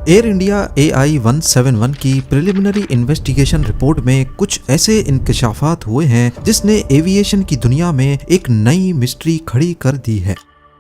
Air India AI-171 की preliminary investigation report में कुछ ऐसे इंकशाफात हुए हैं जिसने एविएशन की दुनिया में एक नई मिस्ट्री खड़ी कर दी है।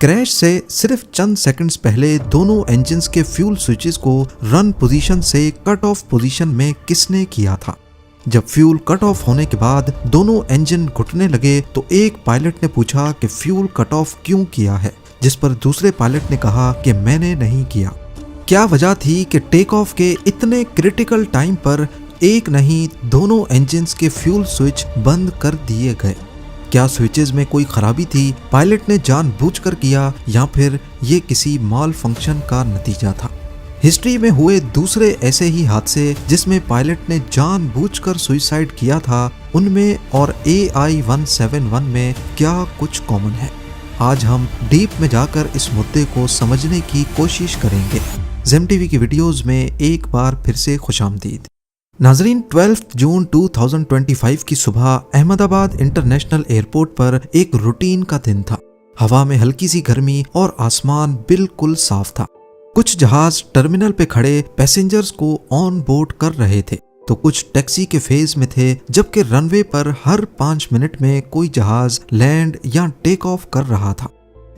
क्रैश से सिर्फ चंद सेकंड्स पहले दोनों इंजन्स के फ्यूल स्विचेस को रन पोजीशन से कट ऑफ पोजीशन में किसने किया था? जब फ्यूल कट ऑफ होने के बाद दोनों इंजन घुटने लगे तो एक पायलट ने पूछा कि फ्यूल कट ऑफ क्यों किया है, जिस पर दूसरे पायलट ने कहा कि मैंने नहीं किया। क्या वजह थी कि टेक ऑफ के इतने क्रिटिकल टाइम पर एक नहीं दोनों इंजन्स के फ्यूल स्विच बंद कर दिए गए? क्या स्विचेस में कोई खराबी थी, पायलट ने जानबूझकर किया, या फिर ये किसी माल फंक्शन का नतीजा था? हिस्ट्री में हुए दूसरे ऐसे ही हादसे जिसमें पायलट ने जानबूझकर सुसाइड किया था, उनमें और AI-171 में क्या कुछ कॉमन है? आज हम डीप में जाकर इस मुद्दे को समझने की कोशिश करेंगे। ज़ेम टीवी की वीडियोस में एक बार फिर से खुशामदीद। नाजरीन, 12 जून 2025 की सुबह अहमदाबाद इंटरनेशनल एयरपोर्ट पर एक रूटीन का दिन था। हवा में हल्की सी गर्मी और आसमान बिल्कुल साफ था। कुछ जहाज टर्मिनल पे खड़े पैसेंजर्स को ऑन बोर्ड कर रहे थे, तो कुछ टैक्सी के फेज में थे, जबकि रनवे पर हर 5 मिनट में कोई जहाज लैंड या टेक ऑफ कर रहा था।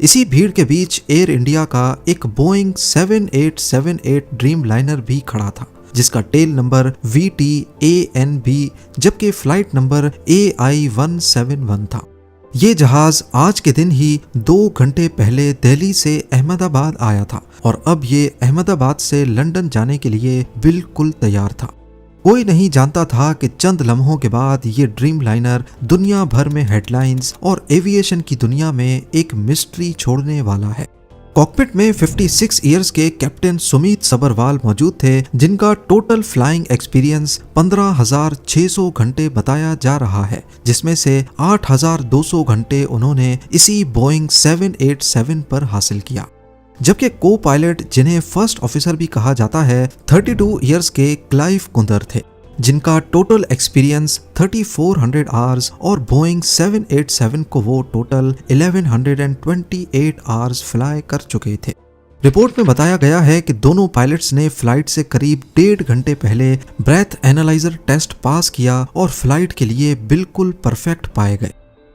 इसी भीड़ के बीच एयर इंडिया का एक बोइंग 7878 ड्रीम लाइनर भी खड़ा था, जिसका टेल नंबर VTANB जबकि फ्लाइट नंबर AI-171 था। ये जहाज आज के दिन ही 2 घंटे पहले दिल्ली से अहमदाबाद आया था और अब ये अहमदाबाद से लंदन जाने के लिए बिल्कुल तैयार था। कोई नहीं जानता था कि चंद लम्हों के बाद ये ड्रीम लाइनर दुनिया भर में हेडलाइंस और एविएशन की दुनिया में एक मिस्ट्री छोड़ने वाला है। कॉकपिट में 56 इयर्स के कैप्टन सुमित सबरवाल मौजूद थे, जिनका टोटल फ्लाइंग एक्सपीरियंस 15,600 घंटे बताया जा रहा है, जिसमें से 8,200 घंटे उन्होंने इसी बोइंग 787 पर हासिल किया। जबकि को पायलट, जिन्हें फर्स्ट ऑफिसर भी कहा जाता है, 32 इयर्स के क्लाइव कुंदर थे, जिनका टोटल एक्सपीरियंस 3400 आवर्स और बोइंग 787 को वो टोटल 1128 आवर्स फ्लाई कर चुके थे। रिपोर्ट में बताया गया है कि दोनों पायलट्स ने फ्लाइट से करीब 1.5 घंटे पहले ब्रेथ एनालाइजर टेस्ट पास किया और फ्लाइट के लिए बिल्कुल परफेक्ट पाए गए।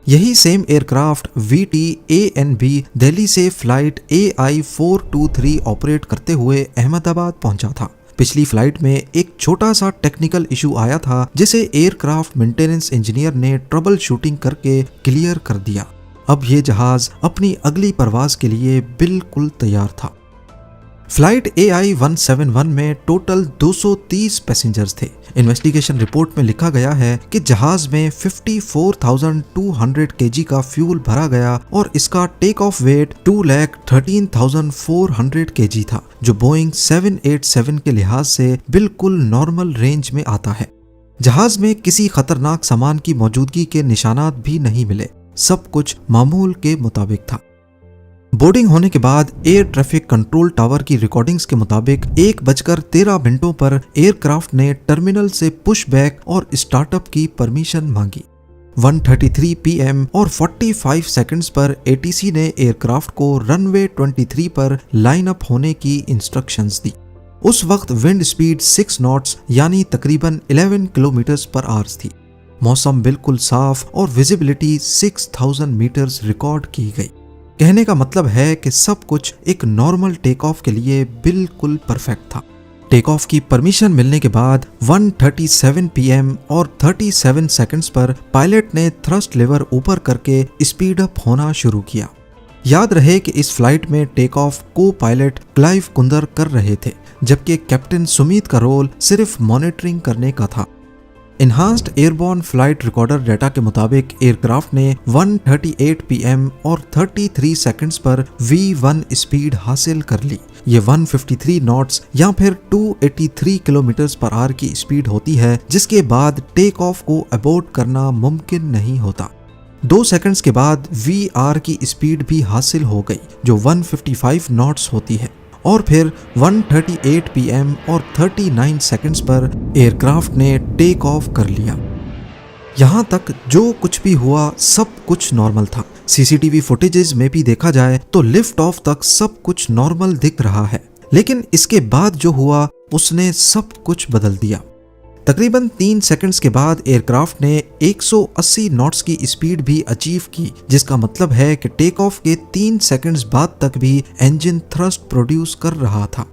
यही सेम एयरक्राफ्ट VTANB दिल्ली से फ्लाइट AI-423 ऑपरेट करते हुए अहमदाबाद पहुंचा था। पिछली फ्लाइट में एक छोटा सा टेक्निकल इशू आया था, जिसे एयरक्राफ्ट मेंटेनेंस इंजीनियर ने ट्रबल शूटिंग करके क्लियर कर दिया। अब ये जहाज अपनी अगली परवाज के लिए बिल्कुल तैयार था। फ्लाइट AI-171 में टोटल 230 पैसेंजर्स थे। इन्वेस्टिगेशन रिपोर्ट में लिखा गया है कि जहाज में 54,200 kg का फ्यूल भरा गया और इसका टेक ऑफ वेट 2,13,400 kg था, जो बोइंग 787 के लिहाज से बिल्कुल नॉर्मल रेंज में आता है। जहाज में किसी खतरनाक सामान की मौजूदगी के निशानात भी नहीं मिले, सब कुछ मामूल के मुताबिक था। बोर्डिंग होने के बाद एयर ट्रैफिक कंट्रोल टावर की रिकॉर्डिंग्स के मुताबिक 1:13 पर एयरक्राफ्ट ने टर्मिनल से पुश बैक और स्टार्टअप की परमिशन मांगी। 1:33 PM और 45 सेकंड्स पर ATC ने एयरक्राफ्ट को रनवे 23 पर लाइन अप होने की इंस्ट्रक्शंस दी। उस वक्त विंड स्पीड 6 नॉट्स यानी तकरीबन 11 किलोमीटर्स पर आवर्स थी। मौसम बिल्कुल साफ और विजिबिलिटी 6000 मीटर्स रिकॉर्ड की गई। कहने का मतलब है कि सब कुछ एक नॉर्मल टेक ऑफ के लिए बिल्कुल परफेक्ट था। टेक ऑफ की परमिशन मिलने के बाद 1:37 PM और 37 सेकंड्स पर पायलट ने थ्रस्ट लेवर ऊपर करके स्पीड अप होना शुरू किया। याद रहे कि इस फ्लाइट में टेक ऑफ को पायलट क्लाइव कुंदर कर रहे थे, जबकि कैप्टन सुमित का रोल सिर्फ मॉनिटरिंग करने का था। Enhanced airborne flight recorder data के मुताबिक एयरक्राफ्ट ने 1:38 PM और 33 सेकंड्स पर V1 स्पीड हासिल कर ली। ये 153 नॉट्स या फिर 283 किलोमीटर्स पर आवर की स्पीड होती है, जिसके बाद टेक ऑफ को अबॉर्ट करना मुमकिन नहीं होता। 2 सेकंड्स के बाद VR की स्पीड भी हासिल हो गई, जो 155 नॉट्स होती है, और फिर 1:38 PM और 39 सेकंड्स पर एयरक्राफ्ट ने टेक ऑफ कर लिया। यहाँ तक जो कुछ भी हुआ सब कुछ नॉर्मल था। सीसीटीवी फुटेजेस में भी देखा जाए तो लिफ्ट ऑफ तक सब कुछ नॉर्मल दिख रहा है, लेकिन इसके बाद जो हुआ उसने सब कुछ बदल दिया। तकरीबन 3 सेकंड्स के बाद एयरक्राफ्ट ने 180 नॉट्स की स्पीड भी अचीव की, जिसका मतलब है कि टेक ऑफ के 3 सेकंड्स बाद तक भी इंजन थ्रस्ट प्रोड्यूस कर रहा था।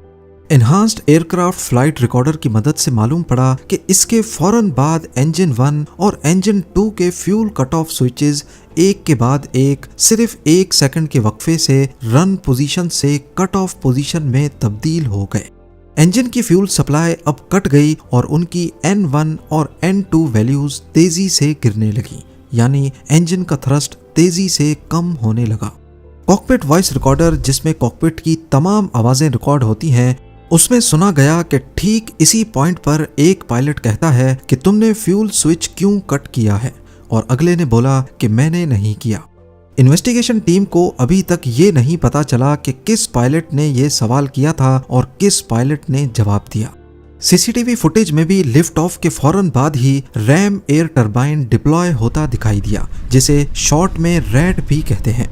एनहांस्ड एयरक्राफ्ट फ्लाइट रिकॉर्डर की मदद से मालूम पड़ा कि इसके फौरन बाद इंजन 1 और इंजन 2 के फ्यूल कट ऑफ स्विचेस एक के बाद एक सिर्फ 1 सेकंड के वक्फे से रन पोजीशन से कट ऑफ पोजीशन में तब्दील हो गए। इंजन की फ्यूल सप्लाई अब कट गई और उनकी N1 और N2 वैल्यूज तेजी से गिरने लगी, यानी इंजन का थ्रस्ट तेजी से कम होने लगा। कॉकपिट वॉइस रिकॉर्डर, जिसमें कॉकपिट की तमाम आवाजें रिकॉर्ड होती हैं, उसमें सुना गया कि ठीक इसी पॉइंट पर एक पायलट कहता है कि तुमने फ्यूल स्विच क्यों कट किया है, और अगले ने बोला कि मैंने नहीं किया। इन्वेस्टिगेशन टीम को अभी तक ये नहीं पता चला कि किस पायलट ने ये सवाल किया था और किस पायलट ने जवाब दिया। सीसीटीवी फुटेज में भी लिफ्ट ऑफ के फौरन बाद ही रैम एयर टरबाइन डिप्लॉय होता दिखाई दिया, जिसे शॉर्ट में रैड भी कहते हैं।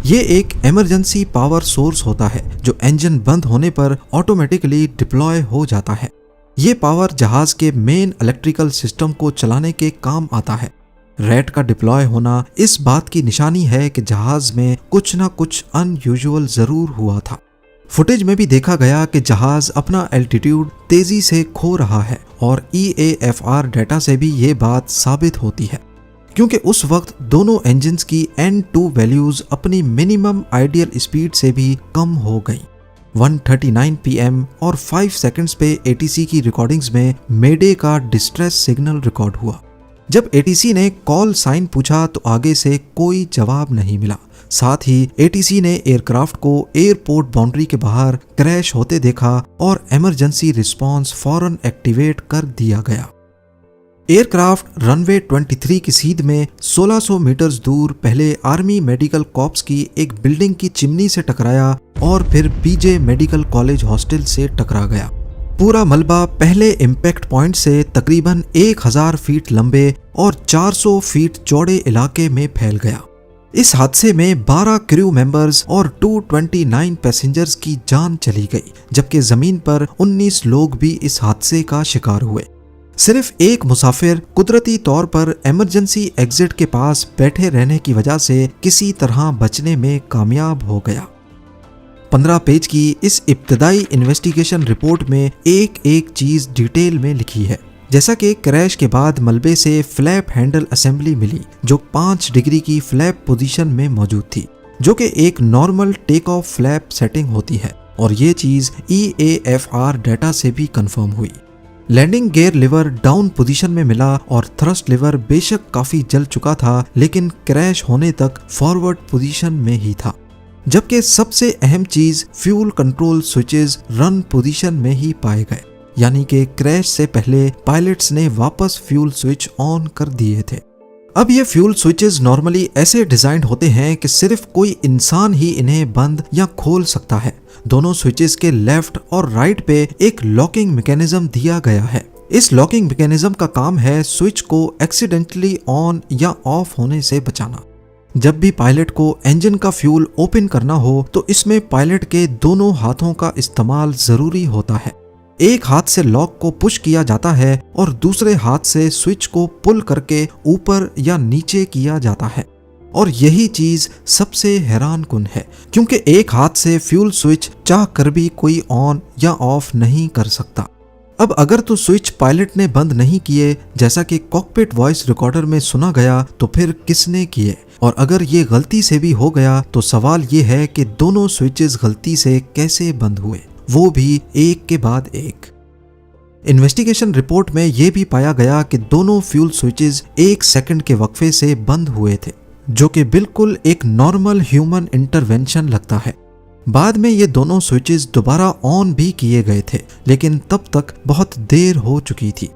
ये एक इमरजेंसी पावर सोर्स होता है जो इंजन बंद होने पर ऑटोमेटिकली डिप्लॉय हो जाता है। ये पावर जहाज के मेन इलेक्ट्रिकल सिस्टम को चलाने के काम आता है। रैट का डिप्लॉय होना इस बात की निशानी है कि जहाज में कुछ ना कुछ अनयूजुअल जरूर हुआ था। फुटेज में भी देखा गया कि जहाज अपना एल्टीट्यूड तेजी से खो रहा है और EAFR डाटा से भी ये बात साबित होती है, क्योंकि उस वक्त दोनों इंजन्स की N2 वैल्यूज अपनी मिनिमम आइडियल स्पीड से भी कम हो गई। 1:39 PM और 5 सेकंड्स पे ATC की रिकॉर्डिंग्स में मेडे का डिस्ट्रेस सिग्नल रिकॉर्ड हुआ। जब ATC ने कॉल साइन पूछा तो आगे से कोई जवाब नहीं मिला। साथ ही ATC ने एयरक्राफ्ट को एयरपोर्ट बाउंड्री के बाहर क्रैश होते देखा और इमरजेंसी रिस्पांस फौरन एक्टिवेट कर दिया गया। एयरक्राफ्ट रनवे 23 की सीध में 1600 मीटर्स दूर पहले आर्मी मेडिकल कॉर्प्स की एक बिल्डिंग की चिमनी से टकराया और फिर BJ मेडिकल कॉलेज हॉस्टल से टकरा गया। पूरा मलबा पहले इम्पैक्ट पॉइंट से तकरीबन 1000 फीट लंबे और 400 फीट चौड़े इलाके में फैल गया। इस हादसे में 12 क्रू मेंबर्स और 229 पैसेंजर्स की जान चली गई, जबकि जमीन पर 19 लोग भी इस हादसे का शिकार हुए। सिर्फ एक मुसाफिर कुदरती तौर पर इमरजेंसी एग्जिट के पास बैठे रहने की वजह से किसी तरह बचने में कामयाब हो गया। 15 पेज की इस इब्तदाई इन्वेस्टिगेशन रिपोर्ट में एक एक चीज डिटेल में लिखी है। जैसा कि क्रैश के बाद मलबे से फ्लैप हैंडल असेंबली मिली जो 5 डिग्री की फ्लैप पोजीशन में मौजूद थी, जो कि एक normal take off flap setting होती है, और ये चीज EAFR डाटा से भी कंफर्म हुई। Landing gear lever down position में मिला और थ्रस्ट लिवर बेशक काफी जल चुका था, लेकिन क्रैश होने तक फॉरवर्ड पोजीशन में ही था। जबकि सबसे अहम चीज fuel control switches run position में ही पाए गए, यानी कि क्रैश से पहले पायलट्स ने वापस फ्यूल स्विच ऑन कर दिए थे। अब ये फ्यूल स्विचेस नॉर्मली ऐसे डिजाइन होते हैं कि सिर्फ कोई इंसान ही इन्हें बंद या खोल सकता है। दोनों स्विचेस के लेफ्ट और राइट पे एक लॉकिंग मैकेनिज्म दिया गया है। इस लॉकिंग मैकेनिज्म का काम है स्विच को एक्सीडेंटली ऑन या ऑफ होने से बचाना। जब भी पायलट को इंजन का फ्यूल ओपन करना हो तो इसमें पायलट के दोनों हाथों का इस्तेमाल जरूरी होता है। एक हाथ से लॉक को पुश किया जाता है और दूसरे हाथ से स्विच को पुल करके ऊपर या नीचे किया जाता है, और यही चीज सबसे हैरानकुन है, क्योंकि एक हाथ से फ्यूल स्विच चाह कर भी कोई ऑन या ऑफ नहीं कर सकता। अब अगर तो स्विच पायलट ने बंद नहीं किए जैसा कि कॉकपिट वॉइस रिकॉर्डर में सुना गया, तो फिर किसने किए? और अगर ये गलती से भी हो गया तो सवाल ये है कि दोनों स्विचेस गलती से कैसे बंद हुए, वो भी एक के बाद एक। इन्वेस्टिगेशन रिपोर्ट में यह भी पाया गया कि दोनों फ्यूल स्विचेस 1 सेकंड के वक्फे से बंद हुए थे, जो कि बिल्कुल एक नॉर्मल ह्यूमन इंटरवेंशन लगता है। बाद में ये दोनों स्विचेस दोबारा ऑन भी किए गए थे, लेकिन तब तक बहुत देर हो चुकी थी।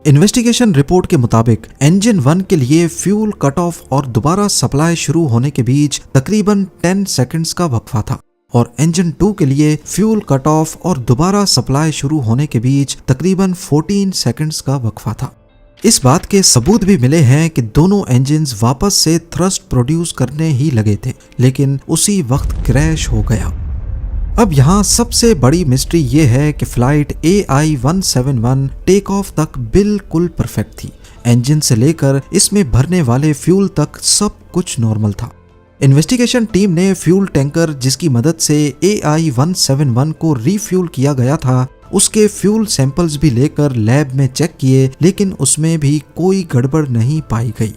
इन्वेस्टिगेशन रिपोर्ट के मुताबिक इंजन 1 के लिए फ्यूल कट ऑफ और दोबारा सप्लाई शुरू होने के बीच तकरीबन 10 सेकंड्स का वक्फा था, और इंजन 2 के लिए फ्यूल कट ऑफ और दोबारा सप्लाई शुरू होने के बीच तकरीबन 14 सेकंड्स का वक्फा था। इस बात के सबूत भी मिले हैं कि दोनों इंजन्स वापस से थ्रस्ट प्रोड्यूस करने ही लगे थे, लेकिन उसी वक्त क्रैश हो गया। अब यहाँ सबसे बड़ी मिस्ट्री ये है कि फ्लाइट AI-171 टेक ऑफ तक बिल्कुल परफेक्ट थी। इंजन से लेकर इसमें भरने वाले फ्यूल तक सब कुछ नॉर्मल था। इन्वेस्टिगेशन टीम ने फ्यूल टैंकर जिसकी मदद से AI-171 को रिफ्यूल किया गया था, उसके फ्यूल सैंपल्स भी लेकर लैब में चेक किए, लेकिन उसमें भी कोई गड़बड़ नहीं पाई गई।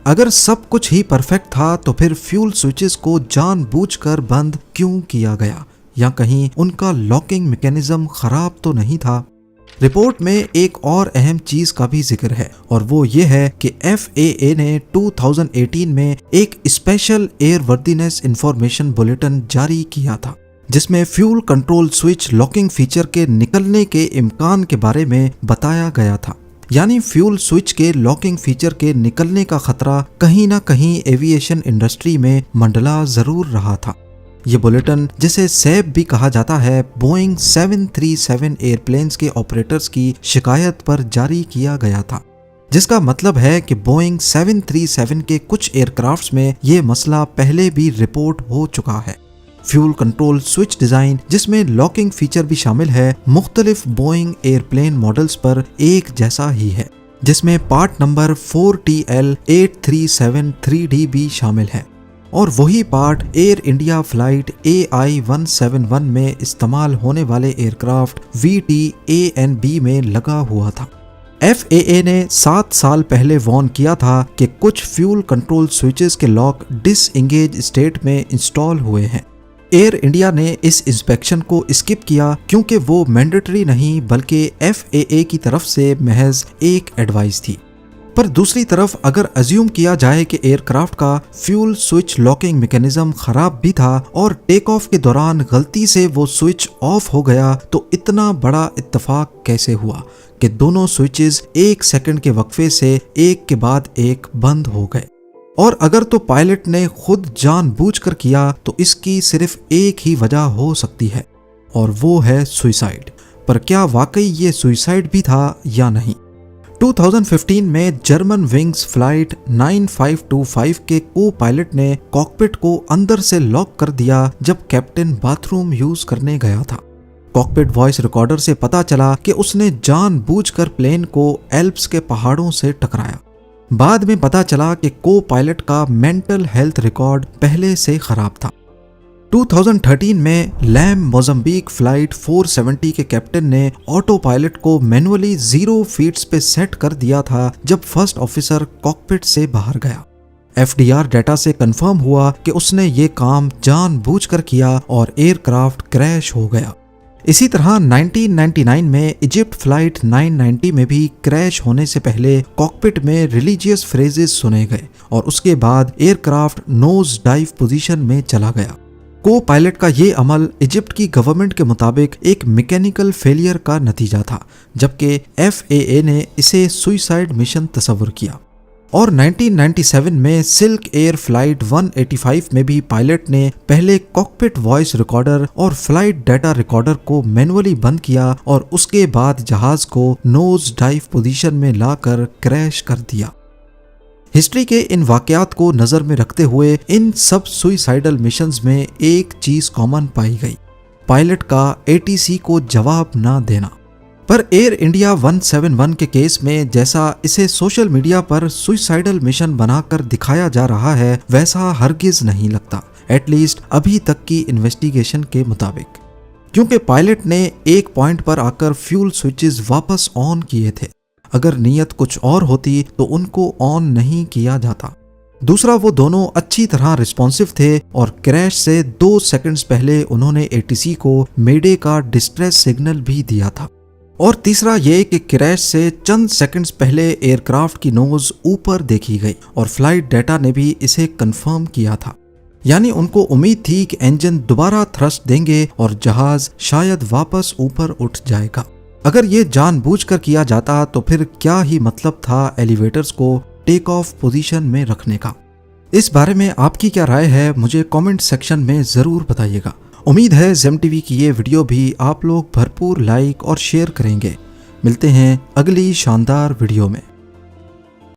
अगर सब कुछ ही परफेक्ट था तो फिर फ्यूल स्विचेस को जानबूझकर बंद क्यों किया गया, या कहीं उनका लॉकिंग मैकेनिज्म खराब तो नहीं था। रिपोर्ट में एक और अहम चीज का भी जिक्र है, और वो ये है कि FAA ने 2018 में एक स्पेशल एयरवर्दीनेस इंफॉर्मेशन बुलेटिन जारी किया था, जिसमें fuel control switch locking feature के निकलने के इम्कान के बारे में बताया गया था। यानी फ्यूल स्विच के लॉकिंग फीचर के निकलने का खतरा कहीं ना कहीं एविएशन इंडस्ट्री में मंडला जरूर रहा था। ये बुलेटिन, जिसे सैब भी कहा जाता है, बोइंग 737 एयरप्लेन्स के ऑपरेटर्स की शिकायत पर जारी किया गया था, जिसका मतलब है कि बोइंग 737 के कुछ एयरक्राफ्ट्स में ये मसला पहले भी रिपोर्ट हो चुका है। फ्यूल कंट्रोल स्विच डिजाइन, जिसमें लॉकिंग फीचर भी शामिल है, मुख्तलिफ बोइंग एयरप्लेन मॉडल्स पर एक जैसा ही है, जिसमें पार्ट नंबर 4TL8373D भी शामिल है, और वही part air India flight AI-171 में इस्तेमाल होने वाले एयरक्राफ्ट VT-ANB में लगा हुआ था। FAA ने 7 साल पहले वार्न किया था कि कुछ फ्यूल कंट्रोल स्विचेस के लॉक डिसएंगेज स्टेट में इंस्टॉल हुए हैं। एयर इंडिया ने इस इंस्पेक्शन को स्किप किया क्योंकि वो मैंडेटरी नहीं बल्कि FAA की तरफ से महज एक एडवाइस थी। पर दूसरी तरफ अगर अज्यूम किया जाए कि एयरक्राफ्ट का फ्यूल स्विच लॉकिंग मैकेनिज्म खराब भी था और टेक ऑफ के दौरान गलती से वो स्विच ऑफ हो गया, तो इतना बड़ा इत्तेफाक कैसे हुआ कि दोनों स्विचेस 1 सेकंड के वक्फे से एक के बाद एक बंद हो गए। और अगर तो पायलट ने खुद जानबूझकर किया तो इसकी सिर्फ एक ही वजह हो सकती है, और वो है सुसाइड। पर क्या वाकई ये सुसाइड भी था या नहीं? 2015 में जर्मन विंग्स फ्लाइट 9525 के को पायलट ने कॉकपिट को अंदर से लॉक कर दिया जब कैप्टन बाथरूम यूज करने गया था। कॉकपिट वॉइस रिकॉर्डर से पता चला कि उसने जानबूझकर प्लेन को एल्प्स के पहाड़ों से टकराया। बाद में पता चला कि को पायलट का मेंटल हेल्थ रिकॉर्ड पहले से खराब था। 2013 में लैम मोज़म्बिक फ्लाइट 470 के कैप्टन ने ऑटो पायलट को मैनुअली 0 फीट्स पे सेट कर दिया था जब फर्स्ट ऑफिसर कॉकपिट से बाहर गया। FDR डाटा से कंफर्म हुआ कि उसने ये काम जानबूझकर किया और एयरक्राफ्ट क्रैश हो गया। इसी तरह 1999 में इजिप्ट फ्लाइट 990 में भी क्रैश होने से पहले कॉकपिट में रिलीजियस फ्रेजेस सुने गए और उसके बाद एयरक्राफ्ट नोज डाइव पोजीशन में चला गया। को पायलट का ये अमल इजिप्ट की गवर्नमेंट के मुताबिक एक मैकेनिकल फेलियर का नतीजा था, जबकि FAA ने इसे सुसाइड मिशन तस्वर किया। और 1997 में सिल्क एयर फ्लाइट 185 में भी पायलट ने पहले कॉकपिट वॉइस रिकॉर्डर और फ्लाइट डाटा रिकॉर्डर को मैनुअली बंद किया और उसके बाद जहाज को नोज डाइव पोजीशन में लाकर क्रैश कर दिया। हिस्ट्री के इन वाकयात को नजर में रखते हुए इन सब सुसाइडल मिशंस में एक चीज कॉमन पाई गई, पायलट का ATC को जवाब ना देना। पर एयर इंडिया 171 के केस में जैसा इसे सोशल मीडिया पर सुसाइडल मिशन बनाकर दिखाया जा रहा है, वैसा हरगिज नहीं लगता, एटलीस्ट अभी तक की इन्वेस्टिगेशन के मुताबिक, क्योंकि पायलट ने एक पॉइंट पर आकर फ्यूल स्विचेस वापस ऑन किए थे। अगर नीयत कुछ और होती तो उनको ऑन नहीं किया जाता। दूसरा, वो दोनों अच्छी तरह रिस्पॉन्सिव थे और क्रैश से 2 सेकंड्स पहले उन्होंने ATC को मेडे का डिस्ट्रेस सिग्नल भी दिया था। और तीसरा ये कि क्रैश से चंद सेकंड्स पहले एयरक्राफ्ट की नोज ऊपर देखी गई और फ्लाइट डाटा ने भी इसे कंफर्म किया था। यानी उनको उम्मीद थी कि इंजन दोबारा थ्रस्ट देंगे और जहाज शायद वापस ऊपर उठ जाएगा। अगर ये जानबूझकर किया जाता तो फिर क्या ही मतलब था एलिवेटर्स को टेक ऑफ पोजीशन में रखने का। इस बारे में आपकी क्या राय है, मुझे कमेंट सेक्शन में ज़रूर बताइएगा। उम्मीद है ज़ेम टीवी की ये वीडियो भी आप लोग भरपूर लाइक और शेयर करेंगे। मिलते हैं अगली शानदार वीडियो में।